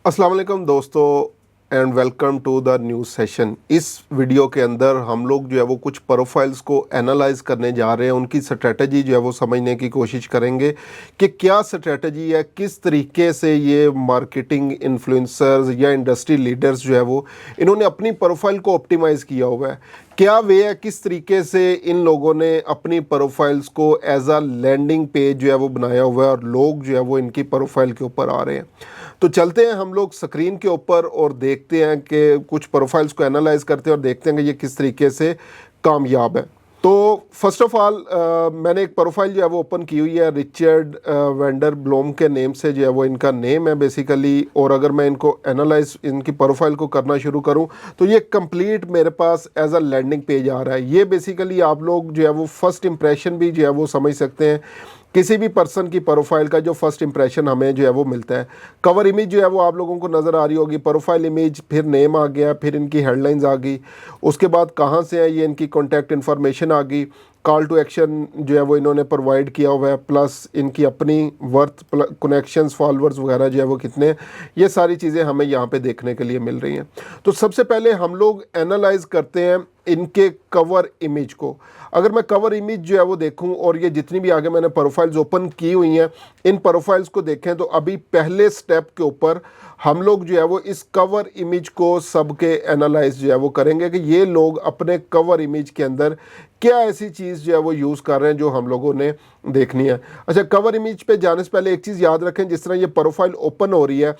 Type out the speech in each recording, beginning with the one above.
अस्सलाम वालेकुम दोस्तों and welcome to the new session. इस वीडियो के अंदर हम लोग जो है वो कुछ प्रोफाइल्स को एनालाइज करने जा रहे हैं, उनकी स्ट्रेटजी जो है वो समझने की कोशिश करेंगे कि क्या स्ट्रेटजी है, किस तरीके से ये मार्केटिंग इन्फ्लुएंसर्स या इंडस्ट्री लीडर्स जो है वो इन्होंने अपनी प्रोफाइल को ऑप्टिमाइज़ किया हुआ है, क्या वे है, किस तरीके से इन लोगों ने अपनी प्रोफाइल्स को एज अ लैंडिंग पेज जो है वो बनाया हुआ है और लोग जो है वो इनकी प्रोफाइल के ऊपर आ रहे हैं। तो चलते हैं हम लोग स्क्रीन के ऊपर और देखते हैं कि कुछ प्रोफाइल्स को एनालाइज करते हैं और देखते हैं कि ये किस तरीके से कामयाब है। तो फर्स्ट ऑफ ऑल मैंने एक प्रोफाइल जो है वो ओपन की हुई है, रिचर्ड वेंडर ब्लोम के नेम से जो है वो इनका नेम है बेसिकली। और अगर मैं इनको एनालाइज इनकी प्रोफाइल को करना शुरू करूं तो ये कंप्लीट मेरे पास एज अ लैंडिंग पेज आ रहा है। ये बेसिकली आप लोग जो है वो फर्स्ट इंप्रेशन भी जो है वो समझ सकते हैं, किसी भी पर्सन की प्रोफाइल का जो फर्स्ट इंप्रेशन हमें जो है वो मिलता है। कवर इमेज जो है वो आप लोगों को नज़र आ रही होगी, प्रोफाइल इमेज, फिर नेम आ गया, फिर इनकी हेडलाइंस आ गई, उसके बाद कहाँ से है ये इनकी कॉन्टैक्ट इन्फॉर्मेशन आ गई, कॉल टू एक्शन जो है वो इन्होंने प्रोवाइड किया हुआ है, प्लस इनकी अपनी वर्थ, कनेक्शंस, फॉलोअर्स वगैरह जो है वो कितने, ये सारी चीज़ें हमें यहाँ पे देखने के लिए मिल रही हैं। तो सबसे पहले हम लोग एनालाइज करते हैं इनके कवर इमेज को। अगर मैं कवर इमेज जो है वो देखूं और ये जितनी भी आगे मैंने प्रोफाइल्स ओपन की हुई हैं, इन प्रोफाइल्स को देखें तो अभी पहले स्टेप के ऊपर हम लोग जो है वो इस कवर इमेज को सबके एनालाइज जो है वो करेंगे कि ये लोग अपने कवर इमेज के अंदर क्या ऐसी चीज़ जो है वो यूज़ कर रहे हैं जो हम लोगों ने देखनी है। अच्छा, कवर इमेज पे जाने से पहले एक चीज़ याद रखें, जिस तरह ये प्रोफाइल ओपन हो रही है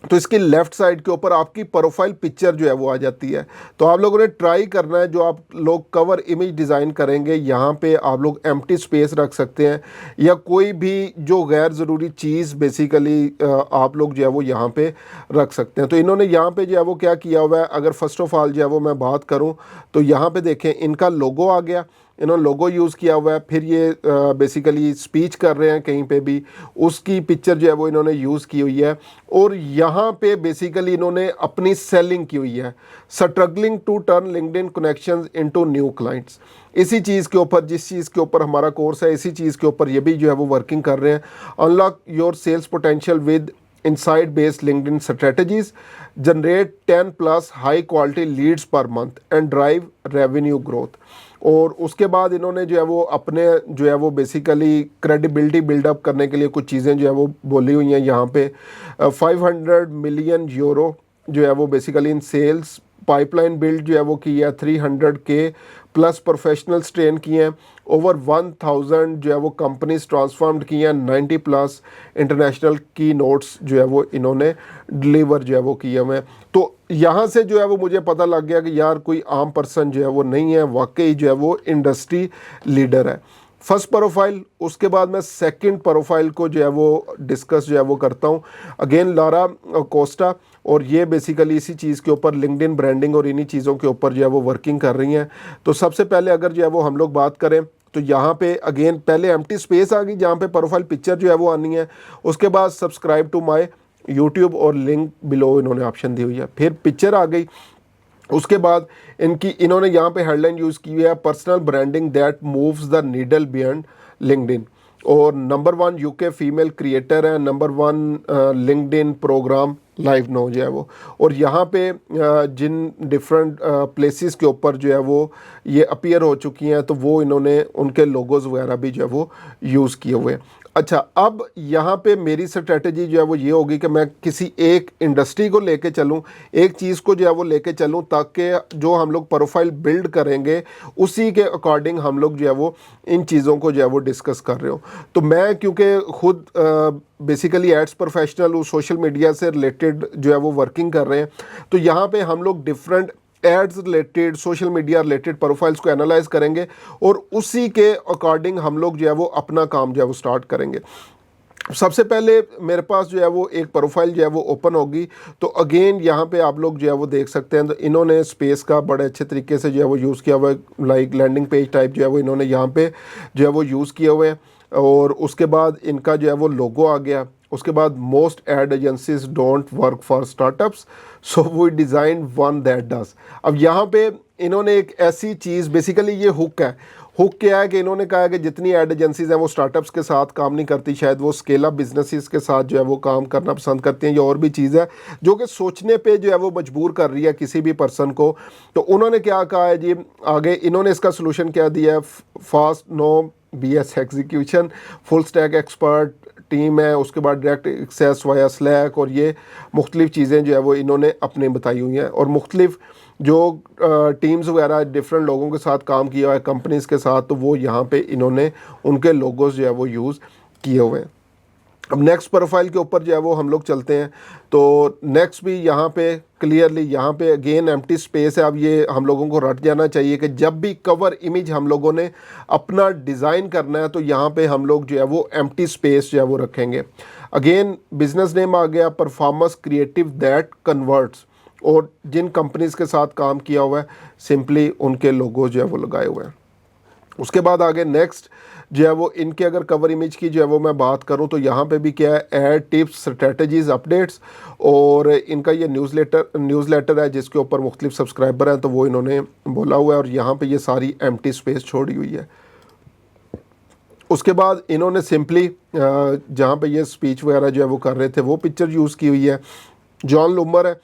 तो इसकी लेफ़्ट साइड के ऊपर आपकी प्रोफाइल पिक्चर जो है वो आ जाती है। तो आप लोगों ने ट्राई करना है, जो आप लोग कवर इमेज डिज़ाइन करेंगे यहाँ पे आप लोग एम्प्टी स्पेस रख सकते हैं या कोई भी जो गैर ज़रूरी चीज़ बेसिकली आप लोग जो है वो यहाँ पे रख सकते हैं। तो इन्होंने यहाँ पे जो है वो क्या किया हुआ है, अगर फर्स्ट ऑफ ऑल जो है वो मैं बात करूँ तो यहाँ पे देखें इनका लोगो आ गया, इन्होंने लोगो यूज़ किया हुआ है। फिर ये बेसिकली स्पीच कर रहे हैं कहीं पे भी, उसकी पिक्चर जो है वो इन्होंने यूज़ की हुई है। और यहाँ पे बेसिकली इन्होंने अपनी सेलिंग की हुई है, struggling to turn LinkedIn connections into new clients. इसी चीज़ के ऊपर, जिस चीज़ के ऊपर हमारा कोर्स है, इसी चीज़ के ऊपर ये भी जो है वो वर्किंग कर रहे हैं। Unlock your sales potential with insight based LinkedIn strategies, generate 10 plus high quality leads per month and drive revenue growth। और उसके बाद इन्होंने जो है वो अपने जो है वो बेसिकली क्रेडिबिलिटी बिल्डअप करने के लिए कुछ चीज़ें जो है वो बोली हुई हैं यहाँ पे। 500 मिलियन यूरो जो है वो बेसिकली इन सेल्स, पाइपलाइन बिल्ड जो है वो की है 300K प्लस प्रोफेशनल्स ट्रेन किए हैं, ओवर 1000 जो है वो कंपनीज ट्रांसफॉर्म्ड की हैं, 90 प्लस इंटरनेशनल की नोट्स जो है वो इन्होंने डिलीवर जो है वो किए हुए हैं। तो यहाँ से जो है वो मुझे पता लग गया कि यार कोई आम पर्सन जो है वो नहीं है, वाकई जो है वो इंडस्ट्री लीडर है। फर्स्ट प्रोफाइल, उसके बाद मैं सेकंड प्रोफाइल को जो है वो डिस्कस जो है वो करता हूँ। अगेन लारा कोस्टा, और ये बेसिकली इसी चीज़ के ऊपर लिंक्डइन ब्रांडिंग और इन्हीं चीज़ों के ऊपर जो है वो वर्किंग कर रही हैं। तो सबसे पहले अगर जो है वो हम लोग बात करें तो यहाँ पे अगेन पहले एम्प्टी स्पेस आ गई जहाँ पे प्रोफाइल पिक्चर जो है वो आनी है। उसके बाद सब्सक्राइब टू माय यूट्यूब और लिंक बिलो इन्होंने ऑप्शन दी हुई है, फिर पिक्चर आ गई। उसके बाद इन्होंने यहाँ पे हेडलाइन यूज़ की है, personal branding that moves the needle beyond LinkedIn. और नंबर 1 यूके फीमेल क्रिएटर है, number 1 LinkedIn programme live no जो है वो। और यहाँ पे जिन डिफरेंट प्लेसेस के ऊपर जो है वो ये अपीयर हो चुकी हैं, तो वो इन्होंने उनके लोगोज़ वगैरह भी जो है वो यूज़ किए हुए हैं। अच्छा, अब यहाँ पे मेरी स्ट्रेटजी जो है वो ये होगी कि मैं किसी एक इंडस्ट्री को लेके चलूँ, एक चीज़ को जो है वो लेके चलूँ, ताकि जो हम लोग प्रोफाइल बिल्ड करेंगे उसी के अकॉर्डिंग हम लोग जो है वो इन चीज़ों को जो है वो डिस्कस कर रहे हो। तो मैं क्योंकि खुद बेसिकली एड्स प्रोफेशनल हूँ, सोशल मीडिया से रिलेटेड जो है वो वर्किंग कर रहे हैं, तो यहाँ पे हम लोग different ads related, social media related profiles को एनालाइज करेंगे और उसी के अकॉर्डिंग हम लोग जो है वो अपना काम जो है वो स्टार्ट करेंगे। सबसे पहले मेरे पास जो है वो एक प्रोफाइल जो है वो ओपन होगी। तो अगेन यहाँ पे आप लोग जो है वो देख सकते हैं, तो इन्होंने स्पेस का बड़े अच्छे तरीके से जो है वो यूज़ किया हुआ है, लाइक लैंडिंग पेज टाइप जो है वो इन्होंने यहाँ पे जो है वो यूज़ किए हुए हैं। और उसके बाद इनका जो है वो लोगो आ गया। उसके बाद most ad agencies don't work for startups, so we design one that does. अब यहाँ पे इन्होंने एक ऐसी चीज़, बेसिकली ये हुक है, हुक क्या है कि इन्होंने कहा है कि जितनी एड एजेंसीज हैं वो स्टार्टअप्स के साथ काम नहीं करती, शायद वो स्केल अप बिजनेसेस के साथ जो है वो काम करना पसंद करती हैं। ये और भी चीज़ है जो कि सोचने पे जो है वो मजबूर कर रही है किसी भी पर्सन को। तो उन्होंने क्या कहा है जी, आगे इन्होंने इसका सोल्यूशन क्या दिया है, fast no BS execution, full stack expert team है, उसके बाद डायरेक्ट एक्सेस वाया स्लैक, और ये मुख्तलिफ चीज़ें जो है वो इन्होंने अपने बताई हुई हैं। और मुख्तलिफ जो टीम्स वगैरह डिफरेंट लोगों के साथ काम किया है कंपनीज़ के साथ, तो वो यहाँ पे इन्होंने उनके लोगोस जो है वो यूज़ किए हुए हैं। अब नेक्स्ट प्रोफाइल के ऊपर जो है वो हम लोग चलते हैं। तो नेक्स्ट भी यहाँ पे क्लियरली यहाँ पे अगेन एम्प्टी स्पेस है। अब ये हम लोगों को रट जाना चाहिए कि जब भी कवर इमेज हम लोगों ने अपना डिज़ाइन करना है तो यहाँ पे हम लोग जो है वो एम्प्टी स्पेस जो है वो रखेंगे। अगेन बिजनेस नेम आ गया परफॉर्मेंस क्रिएटिव दैट कन्वर्ट्स, और जिन कंपनीज़ के साथ काम किया हुआ है सिंपली उनके लोगो जो है वो लगाए हुए हैं। उसके बाद आगे नेक्स्ट जो है वो इनके अगर कवर इमेज की जो है वो मैं बात करूं तो यहाँ पे भी क्या है, ऐड टिप्स स्ट्रेटजीज अपडेट्स, और इनका ये न्यूज़लेटर है जिसके ऊपर मुख्तलिफ सब्सक्राइबर हैं, तो वो इन्होंने बोला हुआ है, और यहाँ पे ये सारी एम्प्टी स्पेस छोड़ी हुई है। उसके बाद इन्होंने सिंपली जहाँ पे ये स्पीच वगैरह जो है वो कर रहे थे वो पिक्चर यूज़ की हुई है। जॉन लूमर है,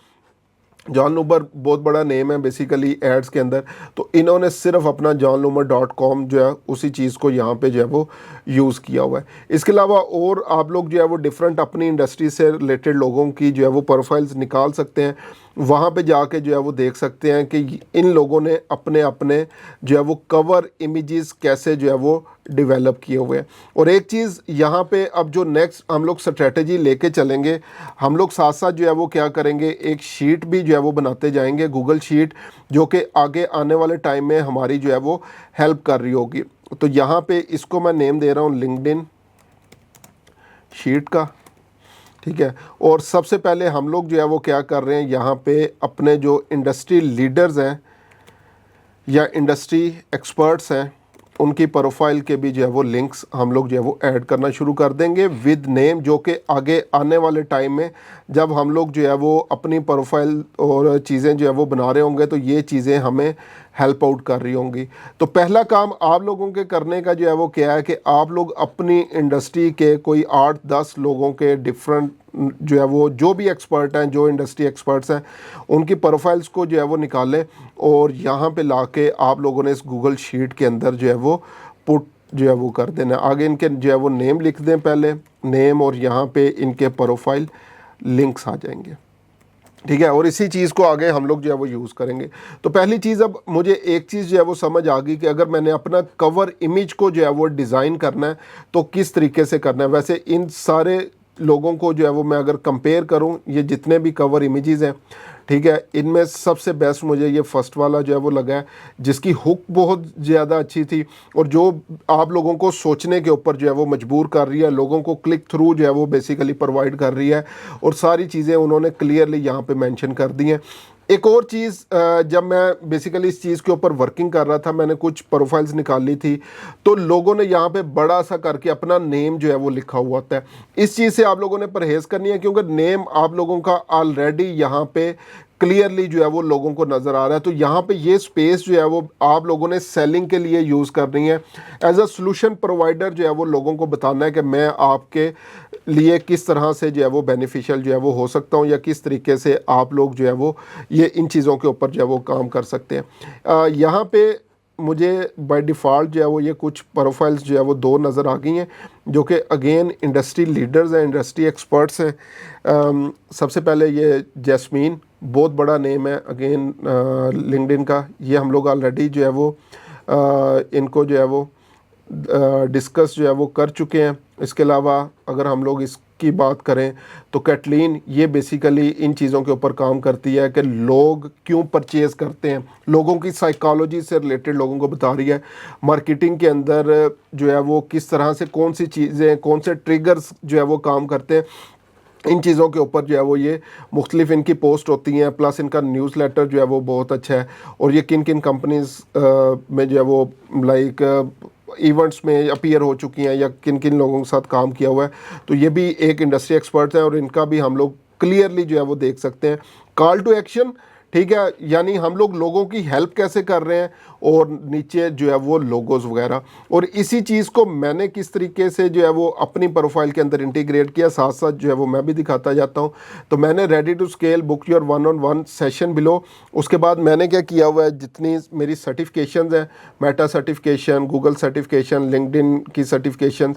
जॉन लूमर बहुत बड़ा नेम है बेसिकली एड्स के अंदर, तो इन्होंने सिर्फ अपना johnloomer.com जो है उसी चीज़ को यहाँ पे जो है वो यूज़ किया हुआ है। इसके अलावा और आप लोग जो है वो डिफरेंट अपनी इंडस्ट्री से रिलेटेड लोगों की जो है वो प्रोफाइल्स निकाल सकते हैं, वहाँ पे जाके जो है वो देख सकते हैं कि इन लोगों ने अपने अपने जो है वो कवर इमेजेस कैसे जो है वो डेवलप किए हुए हैं। और एक चीज़ यहाँ पे अब जो नेक्स्ट हम लोग स्ट्रेटजी लेके चलेंगे, हम लोग साथ साथ जो है वो क्या करेंगे, एक शीट भी जो है वो बनाते जाएंगे, गूगल शीट, जो कि आगे आने वाले टाइम में हमारी जो है वो हेल्प कर रही होगी। तो यहाँ पे इसको मैं नेम दे रहा हूँ लिंक्डइन शीट का, ठीक है। और सबसे पहले हम लोग जो है वो क्या कर रहे हैं, यहाँ पे अपने जो इंडस्ट्री लीडर्स हैं या इंडस्ट्री एक्सपर्ट्स हैं उनकी प्रोफाइल के भी जो है वो लिंक्स हम लोग जो है वो ऐड करना शुरू कर देंगे विद नेम, जो कि आगे आने वाले टाइम में जब हम लोग जो है वो अपनी प्रोफाइल और चीज़ें जो है वो बना रहे होंगे तो ये चीज़ें हमें हेल्प आउट कर रही होंगी। तो पहला काम आप लोगों के करने का जो है वो क्या है कि आप लोग अपनी इंडस्ट्री के कोई 8-10 लोगों के डिफरेंट जो है वो जो भी एक्सपर्ट हैं, जो इंडस्ट्री एक्सपर्ट्स हैं, उनकी प्रोफाइल्स को जो है वो निकालें और यहाँ पे लाके आप लोगों ने इस गूगल शीट के अंदर जो है वो पुट जो है वो कर देना। आगे इनके जो है वो नेम लिख दें, पहले नेम, और यहाँ पे इनके प्रोफाइल लिंक्स आ जाएंगे, ठीक है। और इसी चीज़ को आगे हम लोग जो है वो यूज़ करेंगे। तो पहली चीज़, अब मुझे एक चीज़ जो है वो समझ आ गई कि अगर मैंने अपना कवर इमेज को जो है वो डिज़ाइन करना है तो किस तरीके से करना है। वैसे इन सारे लोगों को जो है वो मैं अगर कंपेयर करूं, ये जितने भी कवर इमेजेस हैं, ठीक है, इनमें सबसे बेस्ट मुझे ये फर्स्ट वाला जो है वो लगा है, जिसकी हुक बहुत ज़्यादा अच्छी थी और जो आप लोगों को सोचने के ऊपर जो है वो मजबूर कर रही है, लोगों को क्लिक थ्रू जो है वो बेसिकली प्रोवाइड कर रही है, और सारी चीज़ें उन्होंने क्लियरली यहाँ पे मेंशन कर दी हैं। एक और चीज़, जब मैं बेसिकली इस चीज़ के ऊपर वर्किंग कर रहा था, मैंने कुछ प्रोफाइल्स निकाली थी, तो लोगों ने यहाँ पे बड़ा सा करके अपना नेम जो है वो लिखा हुआ होता है। इस चीज़ से आप लोगों ने परहेज़ करनी है, क्योंकि नेम आप लोगों का ऑलरेडी यहाँ पे क्लियरली जो है वो लोगों को नज़र आ रहा है। तो यहाँ पे ये स्पेस जो है वो आप लोगों ने सेलिंग के लिए यूज़ करनी है। एज अ सोल्यूशन प्रोवाइडर जो है वो लोगों को बताना है कि मैं आपके लिए किस तरह से जो है वो बेनिफिशियल जो है वो हो सकता हूँ, या किस तरीके से आप लोग जो है वो ये इन चीज़ों के ऊपर जो है वो काम कर सकते हैं। यहाँ पे मुझे बाय डिफ़ॉल्ट जो है वो ये कुछ प्रोफाइल्स जो है वो 2 नज़र आ गई हैं, जो कि अगेन इंडस्ट्री लीडर्स हैं, इंडस्ट्री एक्सपर्ट्स हैं। सबसे पहले ये जैस्मीन, बहुत बड़ा नेम है अगेन लिंक्डइन का, ये हम लोग ऑलरेडी जो है वो इनको जो है वो डिस्कस जो है वो कर चुके हैं। इसके अलावा अगर हम लोग इसकी बात करें तो कैटलीन, ये बेसिकली इन चीज़ों के ऊपर काम करती है कि लोग क्यों परचेज़ करते हैं, लोगों की साइकोलॉजी से रिलेटेड लोगों को बता रही है। मार्केटिंग के अंदर जो है वो किस तरह से कौन सी चीज़ें, कौन से ट्रिगर्स जो है वो काम करते हैं, इन चीज़ों के ऊपर जो है वो ये मुख्तलिफ इनकी पोस्ट होती हैं। प्लस इनका न्यूज़लेटर जो है वो बहुत अच्छा है, और ये किन किन कंपनीज़ में जो है वो लाइक इवेंट्स में अपीयर हो चुकी हैं या किन किन लोगों के साथ काम किया हुआ है। तो ये भी एक इंडस्ट्री एक्सपर्ट है और इनका भी हम लोग क्लियरली जो है वो देख सकते हैं। कॉल टू एक्शन, ठीक है, यानी हम लोग लोगों की हेल्प कैसे कर रहे हैं और नीचे जो है वो लोगोज वगैरह, और इसी चीज़ को मैंने किस तरीके से जो है वो अपनी प्रोफाइल के अंदर इंटीग्रेट किया, साथ साथ जो है वो मैं भी दिखाता जाता हूँ। तो मैंने ready to scale book your 1-on-1 session below. उसके बाद मैंने क्या किया हुआ है, जितनी मेरी सर्टिफिकेशंस हैं, Meta certification, Google certification, LinkedIn की सर्टिफिकेशन,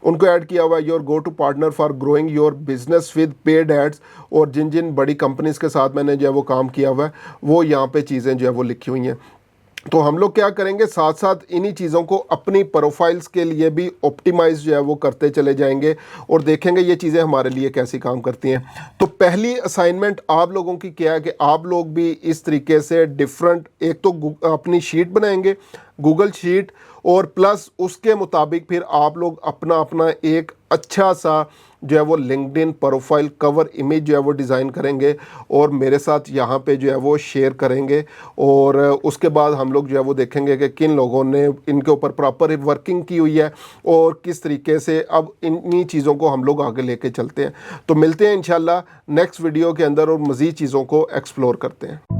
उनको ऐड किया हुआ है। Your go to partner for growing your business with paid ads, और जिन जिन बड़ी कंपनीज के साथ मैंने जो है वो काम किया हुआ है वो यहाँ पे चीज़ें जो है वो लिखी हुई हैं। तो हम लोग क्या करेंगे, साथ साथ इन्हीं चीज़ों को अपनी प्रोफाइल्स के लिए भी ऑप्टिमाइज जो है वो करते चले जाएंगे और देखेंगे ये चीज़ें हमारे लिए कैसी काम करती हैं। तो पहली असाइनमेंट आप लोगों की क्या है कि आप लोग भी इस तरीके से डिफरेंट, एक तो अपनी शीट बनाएंगे गूगल शीट, और प्लस उसके मुताबिक फिर आप लोग अपना अपना एक अच्छा सा जो है वो लिंक्डइन प्रोफाइल कवर इमेज जो है वो डिज़ाइन करेंगे और मेरे साथ यहाँ पे जो है वो शेयर करेंगे। और उसके बाद हम लोग जो है वो देखेंगे कि किन लोगों ने इनके ऊपर प्रॉपर वर्किंग की हुई है और किस तरीके से अब इन्हीं चीज़ों को हम लोग आगे लेके चलते हैं। तो मिलते हैं इंशाल्लाह नेक्स्ट वीडियो के अंदर और मज़ीद चीज़ों को एक्सप्लोर करते हैं।